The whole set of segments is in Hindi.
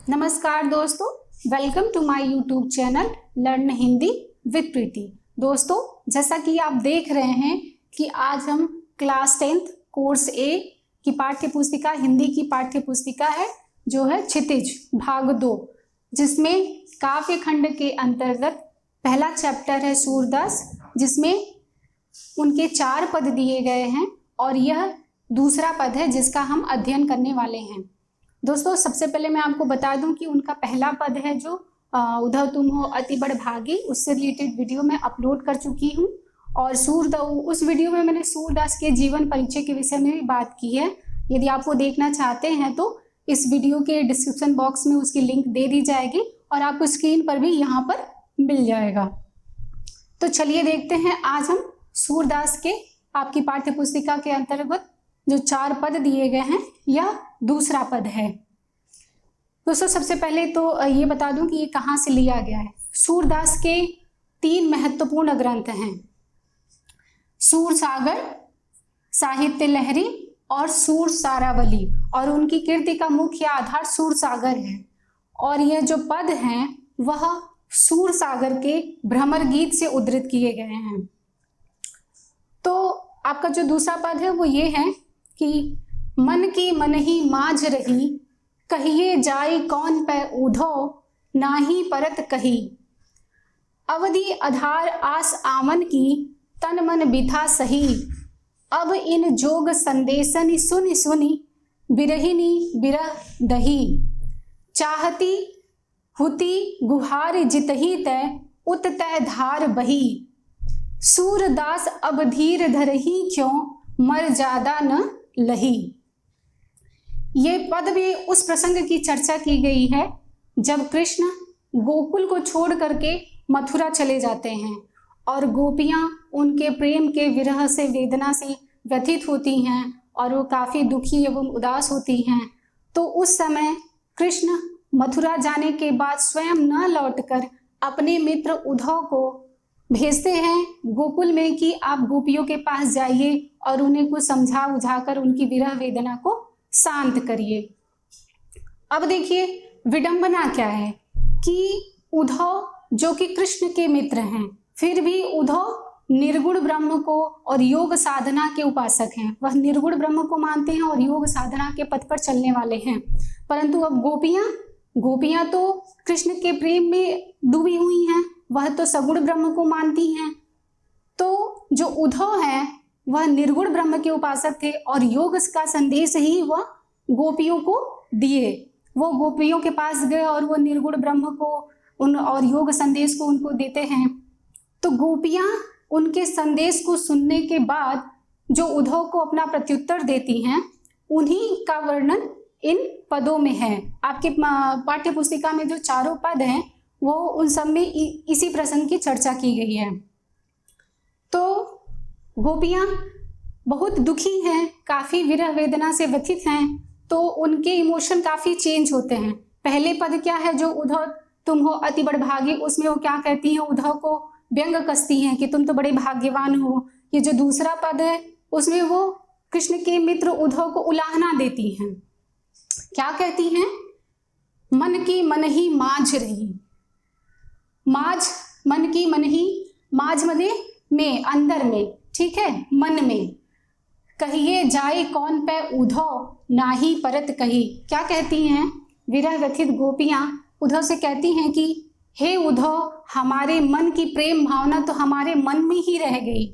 नमस्कार दोस्तों, welcome to my YouTube channel learn Hindi with Preeti. दोस्तों, जैसा कि आप देख रहे हैं कि आज हम क्लास 10th कोर्स ए की पाठ्य पुस्तिका हिंदी की पाठ्य पुस्तिका है जो है क्षितिज भाग 2, जिसमें काव्य खंड के अंतर्गत पहला चैप्टर है सूरदास, जिसमें उनके 4 पद दिए गए हैं और यह दूसरा पद है जिसका हम अध्ययन करने वाले हैं। दोस्तों, सबसे पहले मैं आपको बता दूं कि उनका पहला पद है जो उधव तुम हो अति बड़ भागी, उससे रिलेटेड वीडियो मैं अपलोड कर चुकी हूं और उस वीडियो में मैंने सूरदास के जीवन परिचय के विषय में भी बात की है। यदि आप वो देखना चाहते हैं तो इस वीडियो के डिस्क्रिप्शन बॉक्स में उसकी लिंक दे दी जाएगी और आपको स्क्रीन पर भी यहाँ पर मिल जाएगा। तो चलिए देखते हैं आज हम सूरदास के आपकी पाठ्य पुस्तिका के अंतर्गत जो 4 पद दिए गए हैं यह दूसरा पद है। दोस्तों, सबसे पहले तो ये बता दूं कि ये कहाँ से लिया गया है। सूरदास के 3 महत्वपूर्ण ग्रंथ हैं, सूरसागर, साहित्य लहरी और सूरसारावली, और उनकी कीर्ति का मुख्य आधार सूरसागर है। और यह जो पद हैं वह सूरसागर के भ्रमर गीत से उद्धृत किए गए हैं। तो आपका जो दूसरा पद है वो ये है कि मन की मन ही माझ रही, कहिए जाई कौन पै ऊधो, नाही परत कही। अवधि आधार आस आमन की, तन मन बिथा सही। अब इन जोग संदेशन सुनि सुनि, बिरहिनी बिरह दही। चाहती हुती गुहार जितही तय, उत तय धार बही। सूरदास अब धीर धरही क्यों, मर ज्यादा न लही। ये पद में उस प्रसंग की चर्चा की गई है जब कृष्ण गोकुल को छोड़ करके मथुरा चले जाते हैं और गोपियां उनके प्रेम के विरह से, वेदना से व्यथित होती हैं और वो काफी दुखी एवं उदास होती हैं। तो उस समय कृष्ण मथुरा जाने के बाद स्वयं न लौटकर अपने मित्र उद्धव को भेजते हैं गोकुल में कि आप गोपियों के पास जाइए और उन्हें कुछ समझा बुझाकर उनकी विरह वेदना को शांत करिए। अब देखिए विडंबना क्या है कि उद्धव जो कि कृष्ण के मित्र हैं, फिर भी उद्धव निर्गुण ब्रह्म को और योग साधना के उपासक हैं। वह निर्गुण ब्रह्म को मानते हैं और योग साधना के पथ पर चलने वाले हैं। परंतु अब गोपियां तो कृष्ण के प्रेम में डूबी हुई हैं, वह तो सगुण ब्रह्म को मानती हैं। तो जो उद्धव है वह निर्गुण ब्रह्म के उपासक थे और योग का संदेश ही वह गोपियों को दिए। वो गोपियों के पास गए और वो निर्गुण ब्रह्म को और योग संदेश को उनको देते हैं। तो गोपियां उनके संदेश को सुनने के बाद जो उद्धव को अपना प्रत्युत्तर देती हैं, उन्हीं का वर्णन इन पदों में है। आपके पाठ्य पुस्तिका में जो 4 पद हैं वो उन सब में इसी प्रसंग की चर्चा की गई है। तो गोपियां बहुत दुखी हैं, काफी विरह वेदना से व्यथित हैं, तो उनके इमोशन काफी चेंज होते हैं। पहले पद क्या है, जो उद्धव तुम हो अति बड़ भागी, उसमें वो क्या कहती हैं, उद्धव को व्यंग कसती हैं कि तुम तो बड़े भाग्यवान हो। ये जो दूसरा पद है उसमें वो कृष्ण के मित्र उद्धव को उलाहना देती हैं। क्या कहती हैं, मन की मन ही माझ रही। माझ, मन की मन ही, माझ मने में, अंदर में, ठीक है, मन में। कहिए जाए कौन पे उद्धव, नाही परत कही। क्या कहती हैं, विरह व्यथित गोपियां उद्धव से कहती हैं कि हे उद्धव, हमारे मन की प्रेम भावना तो हमारे मन में ही रह गई।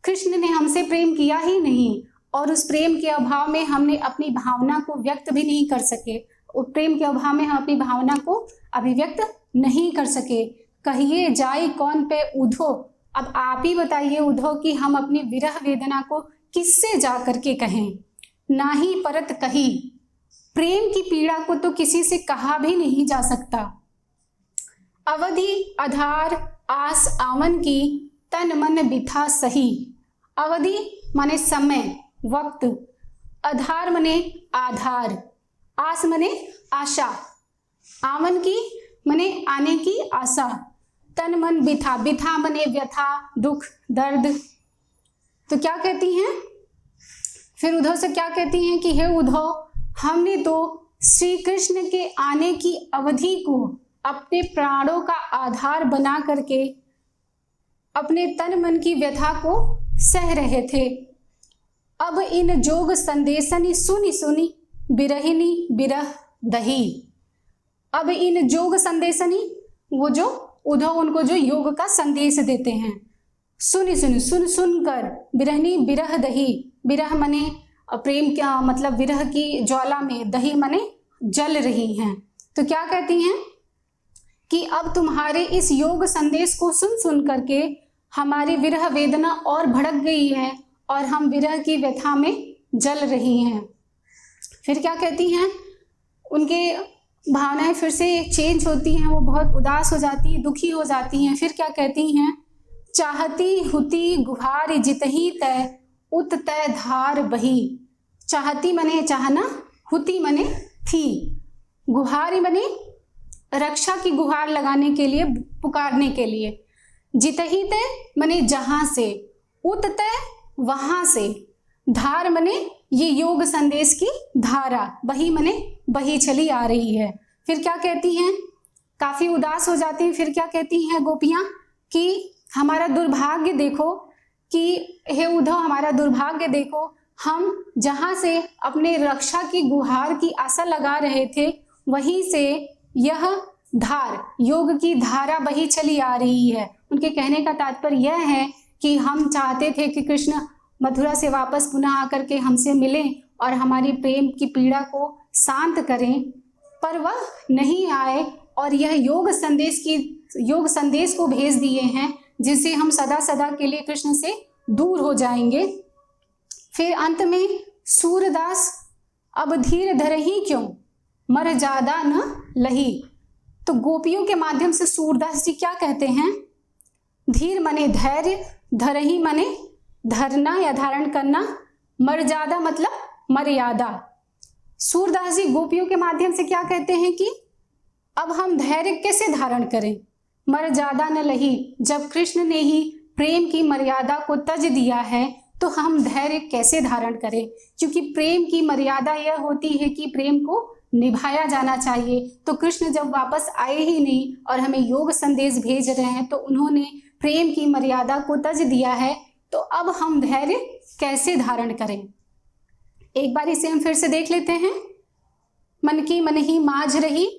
कृष्ण ने हमसे प्रेम किया ही नहीं और उस प्रेम के अभाव में हमने अपनी भावना को व्यक्त भी नहीं कर सके। उस प्रेम के अभाव में हम अपनी भावना को अभिव्यक्त नहीं कर सके। कहिए जाए कौन पे उद्धव, अब आप ही बताइए उद्धव कि हम अपनी विरह वेदना को किससे जा करके कहें। नाही परत कही, प्रेम की पीड़ा को तो किसी से कहा भी नहीं जा सकता। अवधि आधार आस आवन की, तन मन बिथा सही। अवधि माने समय, वक्त, आधार माने आधार, आस माने आशा, आवन की माने आने की आशा, तन मन बिथा, बिथा माने व्यथा, दुख, दर्द। तो क्या कहती हैं, फिर उद्धव से क्या कहती हैं कि हे उद्धव, हमने तो श्री कृष्ण के आने की अवधि को अपने प्राणों का आधार बना करके अपने तन मन की व्यथा को सह रहे थे। अब इन जोग संदेशनि सुनी सुनी बिरहिनी बिरह दही। अब इन जोग संदेशनि, वो जो उद्धव उनको जो योग का संदेश देते हैं, सुनी सुनी सुन सुनकर बिरहनी बिरह दही। बिरह मने प्रेम, क्या मतलब विरह की ज्वाला में, दही मने जल रही हैं। तो क्या कहती हैं कि अब तुम्हारे इस योग संदेश को सुन सुन करके हमारी विरह वेदना और भड़क गई है और हम विरह की व्यथा में जल रही हैं। फिर क्या कहती हैं, उनके भावनाएं फिर से चेंज होती हैं, वो बहुत उदास हो जाती है, दुखी हो जाती हैं। फिर क्या कहती हैं, चाहती हुती गुहार जितही तय उत तय धार बही। चाहती मने चाहना, हुती मने थी, गुहारी मने रक्षा की गुहार लगाने के लिए, पुकारने के लिए। जितही तय मने जहां से, उत तय वहां से, धार मने ये योग संदेश की धारा, बही मने बही चली आ रही है। फिर क्या कहती हैं, काफी उदास हो जाती हैं। फिर क्या कहती हैं गोपियां कि हमारा दुर्भाग्य देखो, कि हे उद्धव हमारा दुर्भाग्य देखो, हम जहां से अपने रक्षा की गुहार की आशा लगा रहे थे वहीं से यह धार, योग की धारा बही चली आ रही है। उनके कहने का तात्पर्य यह है कि हम चाहते थे कि कृष्ण मथुरा से वापस पुनः आकर के हमसे मिलें और हमारी प्रेम की पीड़ा को शांत करें, पर वह नहीं आए और यह योग संदेश को भेज दिए हैं जिससे हम सदा सदा के लिए कृष्ण से दूर हो जाएंगे। फिर अंत में सूरदास अब धीर धरही क्यों मर ज्यादा न लही। तो गोपियों के माध्यम से सूरदास जी क्या कहते हैं, धीर मने धैर्य, धरही मने धरना या धारण करना, मर्यादा मतलब मर्यादा। सूरदास जी गोपियों के माध्यम से क्या कहते हैं कि अब हम धैर्य कैसे धारण करें, मर्यादा न लही। जब कृष्ण ने ही प्रेम की मर्यादा को तज दिया है तो हम धैर्य कैसे धारण करें, क्योंकि प्रेम की मर्यादा यह होती है कि प्रेम को निभाया जाना चाहिए। तो कृष्ण जब वापस आए ही नहीं और हमें योग संदेश भेज रहे हैं तो उन्होंने प्रेम की मर्यादा को तज दिया है, तो अब हम धैर्य कैसे धारण करें। एक बार इसे हम फिर से देख लेते हैं। मन की मन ही माझ रही,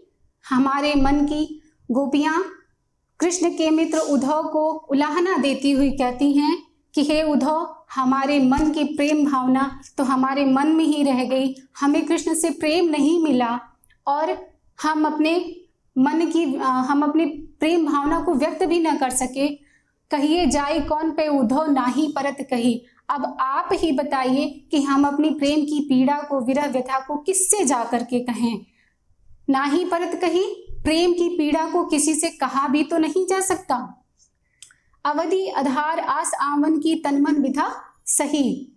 हमारे मन की गोपियां कृष्ण के मित्र उद्धव को उलाहना देती हुई कहती हैं कि हे उद्धव, हमारे मन की प्रेम भावना तो हमारे मन में ही रह गई, हमें कृष्ण से प्रेम नहीं मिला और हम अपने प्रेम भावना को व्यक्त भी न कर सके। कहिए जाए कौन पे उद्धव नाही परत कही। अब आप ही बताइए कि हम अपनी प्रेम की पीड़ा को, विरह व्यथा को किससे जा करके कहें। नाही परत कही, प्रेम की पीड़ा को किसी से कहा भी तो नहीं जा सकता। अवधि आधार आस आवन की तनमन विधा सही।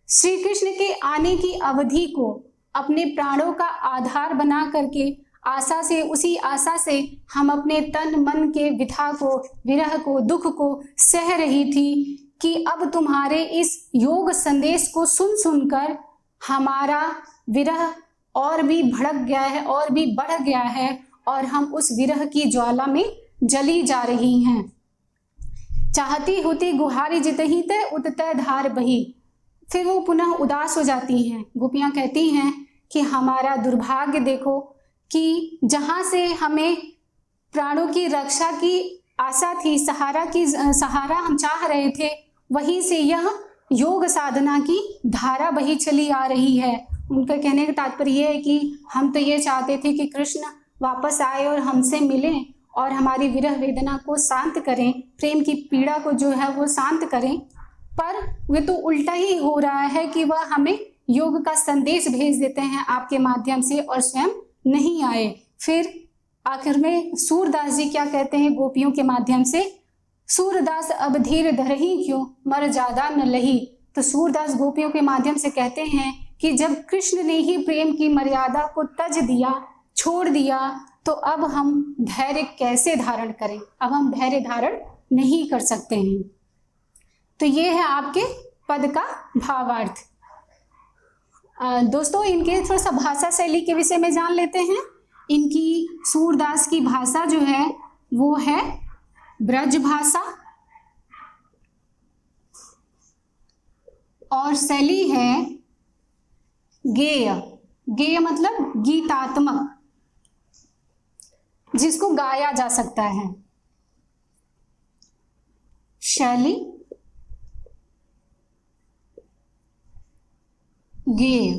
श्री कृष्ण के आने की अवधि को अपने प्राणों का आधार बना करके आशा से, उसी आशा से हम अपने तन मन के विधा को, विरह को, दुख को सह रही थी कि अब तुम्हारे इस योग संदेश को सुन सुनकर हमारा विरह और भी भड़क गया है और भी बढ़ गया है और हम उस विरह की ज्वाला में जली जा रही हैं। चाहती होती गुहारी जितही तय उत तय धार बही। फिर वो पुनः उदास हो जाती हैं। गोपियां कहती हैं कि हमारा दुर्भाग्य देखो कि जहां से हमें प्राणों की रक्षा की आशा थी, सहारा हम चाह रहे थे, वहीं से यह योग साधना की धारा बही चली आ रही है। उनका कहने का तात्पर्य यह है कि हम तो ये चाहते थे कि कृष्ण वापस आए और हमसे मिलें और हमारी विरह वेदना को शांत करें, प्रेम की पीड़ा को जो है वो शांत करें, पर वे तो उल्टा ही हो रहा है कि वह हमें योग का संदेश भेज देते हैं आपके माध्यम से और स्वयं नहीं आए। फिर आखिर में सूरदास जी क्या कहते हैं गोपियों के माध्यम से, सूरदास अब धीर धरही क्यों मर ज्यादा न लही। तो सूरदास गोपियों के माध्यम से कहते हैं कि जब कृष्ण ने ही प्रेम की मर्यादा को तज दिया, छोड़ दिया, तो अब हम धैर्य कैसे धारण करें। अब हम धैर्य धारण नहीं कर सकते हैं। तो ये है आपके पद का भावार्थ। दोस्तों इनके थोड़ा सा भाषा शैली के विषय में जान लेते हैं। इनकी सूरदास की भाषा जो है वो है ब्रज भाषा और शैली है गेय। गेय मतलब गीतात्मक, जिसको गाया जा सकता है। शैली गेय,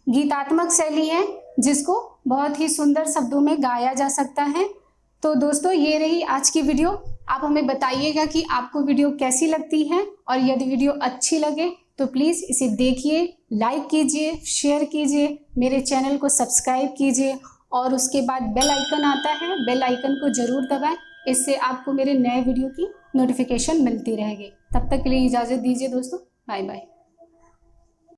गीतात्मक शैली है जिसको बहुत ही सुंदर शब्दों में गाया जा सकता है। तो दोस्तों ये रही आज की वीडियो। आप हमें बताइएगा कि आपको वीडियो कैसी लगती है, और यदि वीडियो अच्छी लगे तो प्लीज़ इसे देखिए, लाइक कीजिए, शेयर कीजिए, मेरे चैनल को सब्सक्राइब कीजिए और उसके बाद बेल आइकन आता है, बेल आइकन को ज़रूर दबाएं। इससे आपको मेरे नए वीडियो की नोटिफिकेशन मिलती रहेगी। तब तक के लिए इजाज़त दीजिए दोस्तों, बाय बाय।